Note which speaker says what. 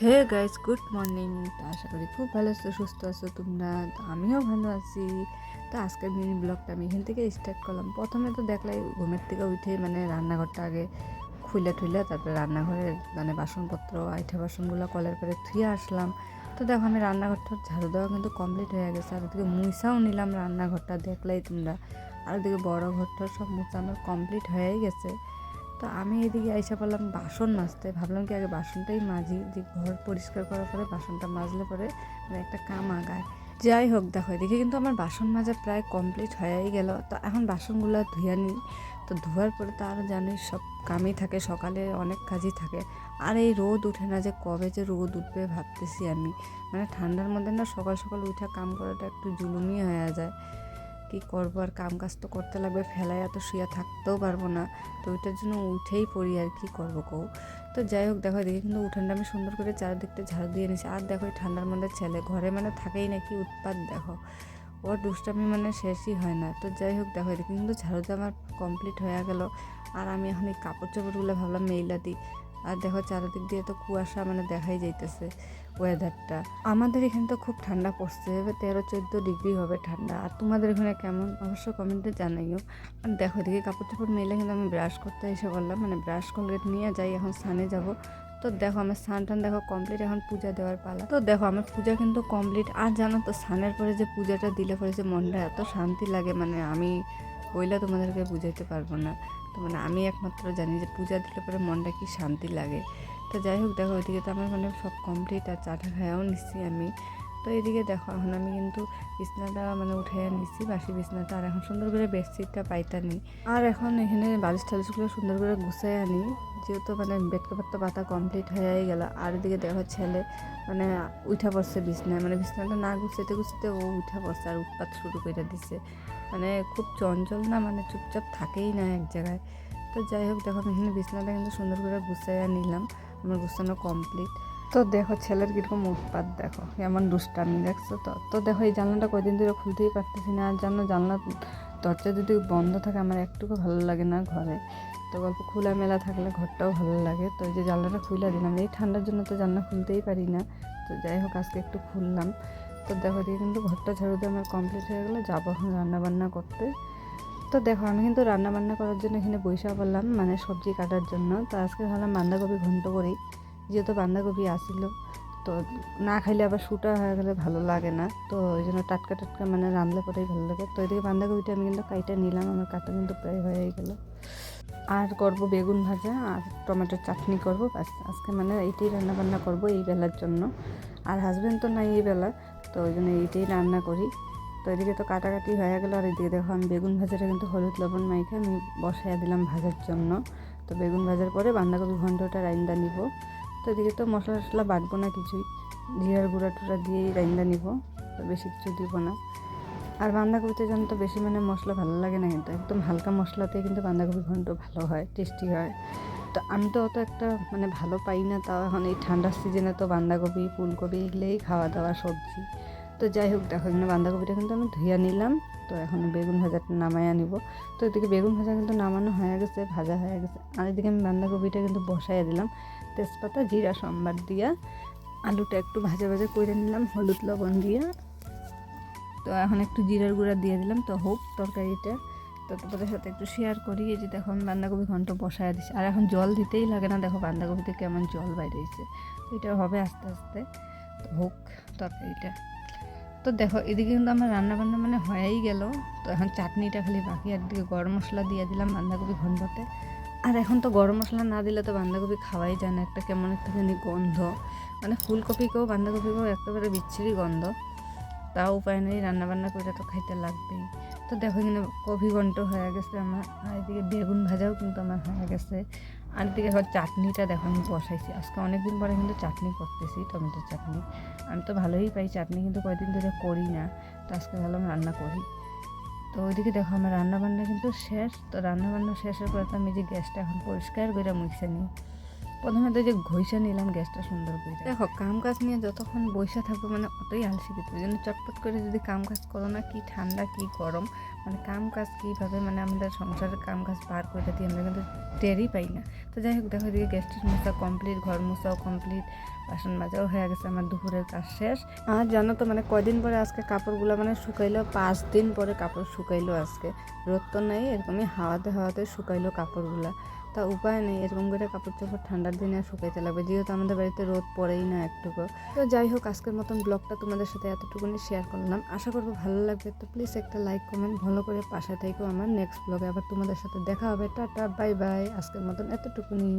Speaker 1: Hey guys, good morning. তো আশা করি খুব ভালো আছো, সুস্থ আছো তোমরা। তো আমিও ভালো আছি। তো আজকের মিনি ব্লগটা আমি এখান থেকে স্টার্ট করলাম। প্রথমে তো দেখলাই ঘুমের থেকে উঠে রান্নাঘরটা আগে খুলে ঠুলে তারপরে রান্নাঘরে বাসনপত্র আইঠা বাসনগুলো কলের করে ধুয়ে আসলাম। তো দেখো আমি রান্নাঘরটা ঝাড়ু দেওয়া কিন্তু কমপ্লিট হয়ে গেছে। আর ওদিকে মুইসাও নিলাম রান্নাঘরটা, দেখলাই তোমরা। আর ওদিকে বড় ঘরটা সব মুছা আমার কমপ্লিট হয়েই গেছে। তো আমি এদিকে আইসা পড়লাম বাসন মাজতে। ভাবলাম কি আগে বাসনটাই মাজি, যে ঘর পরিষ্কার করার পরে বাসনটা মাজলে পরে একটা কাম আগায়। যাই হোক, দেখো এদিকে কিন্তু আমার বাসন মাজা প্রায় কমপ্লিট হয়েই গেল। তো এখন বাসনগুলো ধুয়ে নিই। তো ধোয়ার পরে তো আরও জানি সব কামই থাকে, সকালে অনেক কাজই থাকে। আর এই রোদ উঠে না, যে কবে যে রোদ উঠবে ভাবতেছি আমি। ঠান্ডার মধ্যে না সকাল সকাল উঠে কাম করাটা একটু জুলুমই হয়ে যায়। কি করবো, আর কাম কাজ তো করতে লাগবে, ফেলায় এত শুয়ে থাকতেও পারবো না। তো ওইটার জন্য উঠেই পড়ি, আর কি করবো কও। তো যাই হোক, দেখো দেখি কিন্তু উঠানটা আমি সুন্দর করে চারদিকটা ঝাড়ু দিয়ে নিছি। আর দেখো এই ঠান্ডার মধ্যে ছেলে ঘরে থাকেই না, কি উৎপাত দেখো। ওর দুষ্টামি শেষই হয় না। তো যাই হোক, দেখো এদিকে কিন্তু ঝাড়ু দিয়ে আমার কমপ্লিট হয়ে গেল। আর আমি এখন এই কাপড় চাপড়গুলো ভাবলাম মেইলা দিই। আর দেখো চারিদিক দিয়ে তো কুয়াশা দেখাই যাইতেছে ওয়েদারটা। আমাদের এখানে তো খুব ঠান্ডা পড়ছে, 13-14 ডিগ্রি হবে ঠান্ডা। আর তোমাদের এখানে কেমন অবশ্য কমেন্টে জানাইও। আর দেখো এদিকে কাপড় চাপড় মেলে কিন্তু আমি ব্রাশ করতে এসে বললাম, ব্রাশ কলগেট নিয়ে যাই, এখন স্নানে যাব। তো দেখো আমার স্নান টান দেখো কমপ্লিট, এখন পূজা দেওয়ার পালা। তো দেখো আমার পূজা কিন্তু কমপ্লিট। আর জানো তো স্নানের পরে যে পূজাটা দিলে পরে যে মনটা এত শান্তি লাগে, আমি বইলা তোমাদেরকে বুঝাইতে পারবো না। তো আমি একমাত্র জানি যে পূজা দিলে পরে মনটা কি শান্তি লাগে। তো যাই হোক, দেখো ওইদিকে তো আমার সব কমপ্লিট। আর চাটা খায়াও নিচ্ছি আমি। তো এদিকে দেখো এখন আমি কিন্তু বিছনাটা উঠে নিচ্ছি, বাসি বিছনাটা। আর এখন সুন্দর করে বেডশিটটা পাইতা নিই। আর এখন এখানে বালিশ টালিশগুলো সুন্দর করে গুছাই আনি, যেহেতু বেড কভার তো পাতা কমপ্লিট হয়েই গেল। আর এদিকে দেখো ছেলে উঠা পড়ছে বিছনায়, বিছনাটা না গুছাইতে গুছাইতে ও উঠা পড়ছে আর উৎপাত শুরু করে দিছে। খুব চঞ্চল না, চুপচাপ থাকেই না এক জায়গায়। তো যাই হোক, দেখো আমি এখানে বিছনাটা কিন্তু সুন্দর করে গুছাইয়া নিলাম, আমার গুছানো কমপ্লিট। তো দেখো ছেলের কীরকম উৎপাত, দেখো এমন দুষ্টামি, দেখছো তো। তো দেখো এই জানলাটা কয়দিন ধরে খুলতেই পারতেছি না। আর জানলা দরজা যদি বন্ধ থাকে আমার একটুকু ভালো লাগে না ঘরে। তো গল্প খোলা মেলা থাকলে ঘরটাও ভালো লাগে। তো এই যে জানলাটা খুলে দিলাম, এই ঠান্ডার জন্য তো জানলা খুলতেই পারি না। তো যাই হোক আজকে একটু খুললাম। তো দেখো দিয়ে কিন্তু ঘরটা ঝাড়ু দিয়ে আমার কমপ্লিট হয়ে গেলো, যাবো এখন রান্নাবান্না করতে। তো দেখো আমি কিন্তু রান্নাবান্না করার জন্য এখানে বইসা পড়লাম, সবজি কাটার জন্য। তো আজকে ভাবলাম বাঁধাকপি ঘন্ট করি, যেহেতু বাঁধাকপি আসিল। তো না খাইলে আবার শুটা হয়ে গেলে ভালো লাগে না। তো ওই জন্য টাটকা টাটকা রাঁধলে পরেই ভালো লাগে। তো এদিকে বাঁধাকপিটা আমি কিন্তু কাইটা নিলাম, আমার কাটা কিন্তু প্রায় হয়ে গেল। আর করব বেগুন ভাজা আর টমেটোর চাটনি করব, ব্যাস। আজকে এইটাই রান্নাবান্না করব এই বেলার জন্য। আর হাজব্যান্ড তো নাই এই বেলা, তো ওই জন্য এইটাই রান্না করি। তো এদিকে তো কাটাকাটি হয়ে গেল। আর এদিকে দেখো আমি বেগুন ভাজাটা কিন্তু হলুদ লবণ মাইখে আমি বসাইয়া দিলাম ভাজার জন্য। তো বেগুন ভাজার পরে বাঁধাকপি ঘন্টটা রাইন্দা নিব। তো এদিকে তো মশলা টশলা বাটবো না কিছুই, জিরার গুঁড়া টুড়া দিয়েই রাইন্দা নিব, তো বেশি কিছু দিব না। আর বাঁধাকপিতে জানো তো বেশি মশলা ভালো লাগে না, কিন্তু একদম হালকা মশলাতে কিন্তু বাঁধাকপি ঘন্ট ভালো হয়, টেস্টি হয়। তো আমি তো অত একটা ভালো পাই না, তাও এখন এই ঠান্ডার সিজনে তো বাঁধাকপি ফুলকপি এগুলোই খাওয়া দাওয়া সবজি। তো যাই হোক, দেখো এখানে বাঁধাকপিটা কিন্তু আমি ধুয়ে নিলাম। তো এখন বেগুন ভাজাটা নামাইয়া নিব। তো এদিকে বেগুন ভাজা কিন্তু নামানো হয়ে গেছে, ভাজা হয়ে গেছে। আর এদিকে আমি বাঁধাকপিটা কিন্তু বসাইয়া দিলাম, তেজপাতা জিরা সম্বার দিয়া। আলুটা একটু ভাজা ভাজা করে নিলাম হলুদ লবণ দিয়ে। তো এখন একটু জিরার গুঁড়া দিয়ে দিলাম, তো হোক তরকারিটা। তো তোমাদের সাথে একটু শেয়ার করি। এই যে দেখো আমি বাঁধাকপি ঘন্ট বসায় দিচ্ছি। আর এখন জল দিতেই লাগে না, দেখো বাঁধাকপিতে কেমন জল বাইরেছে। তো এটা হবে আস্তে আস্তে, তো হোক তরকারিটা। তো দেখো এদিকে কিন্তু আমার রান্নাবান্না হয়েই গেল। তো এখন চাটনিটা খালি বাকি। একদিকে গরম মশলা দিয়ে দিলাম বাঁধাকপি ঘন্টতে। আর এখন তো গরম মশলা না দিলে তো বাঁধাকপি খাওয়াই যায় না, একটা কেমন একটুখানি গন্ধ, ফুলকপিকেও বাঁধাকপিকেও একেবারে বিচ্ছিরি গন্ধ। তাও উপায় নেই, রান্নাবান্না করে তো খাইতে লাগবেই। তো দেখো এখানে কপি ঘন্ট হয়ে গেছে আমার। আর এদিকে বেগুন ভাজাও কিন্তু আমার হয়ে গেছে। আর এদিকে এখন চাটনিটা দেখো আমি বসাইছি। আজকে অনেকদিন পরে কিন্তু চাটনি করতেছি, টমেটোর চাটনি। আমি তো ভালোই পাই চাটনি, কিন্তু কয়েকদিন ধরে করি না। তো আজকে ভাবলাম রান্না করি। তো ওইদিকে দেখো আমার রান্নাবান্না কিন্তু শেষ। তো রান্নাবান্না শেষের পরে তো আমি যে গ্যাসটা এখন পরিষ্কার করে মুছে নিই। প্রথমে তো যে ঘষা নিলাম গ্যাসটা সুন্দর করে। দেখো কাম কাজ নিয়ে যতক্ষণ বসে থাকবো মানে অতই আলসি কিন্তু, ওই জন্য চটপট করে যদি কাম কাজ করো না, কি ঠান্ডা কি গরম, মানে কাম কাজ কীভাবে মানে আমাদের সংসারের কাম কাজ পার করে দিই আমরা কিন্তু টেরই পাই না। তো যাই হোক দেখো এদিকে গ্যাসটা মোছা কমপ্লিট, ঘর মোছাও কমপ্লিট, বাসন মাজাও হয়ে গেছে, আমার দুপুরের কাজ শেষ। আর জানো তো মানে কয়দিন পরে আজকে কাপড়গুলো মানে শুকাইলো, 5 দিন পরে কাপড় শুকাইলো আজকে। রোদ তো নেই, এরকমই হাওয়াতে হাওয়াতে শুকাইলো কাপড়গুলো। তা উপায় নেই, এরকম করে কাপড় চোপড় ঠান্ডার দিনে শুকাইতে লাগবে, যেহেতু আমাদের বাড়িতে রোদ পড়েই না একটুকু। তো যাই হোক আজকের মতন ব্লগটা তোমাদের সাথে এতটুকুনি শেয়ার করলাম, আশা করবো ভালো লাগবে। তো প্লিজ একটা লাইক কমেন্ট ভালো করে পাশে থেকেও, আমার নেক্সট ব্লগে আবার তোমাদের সাথে দেখা হবে। টাটা বাই বাই, আজকের মতন এতটুকুনি।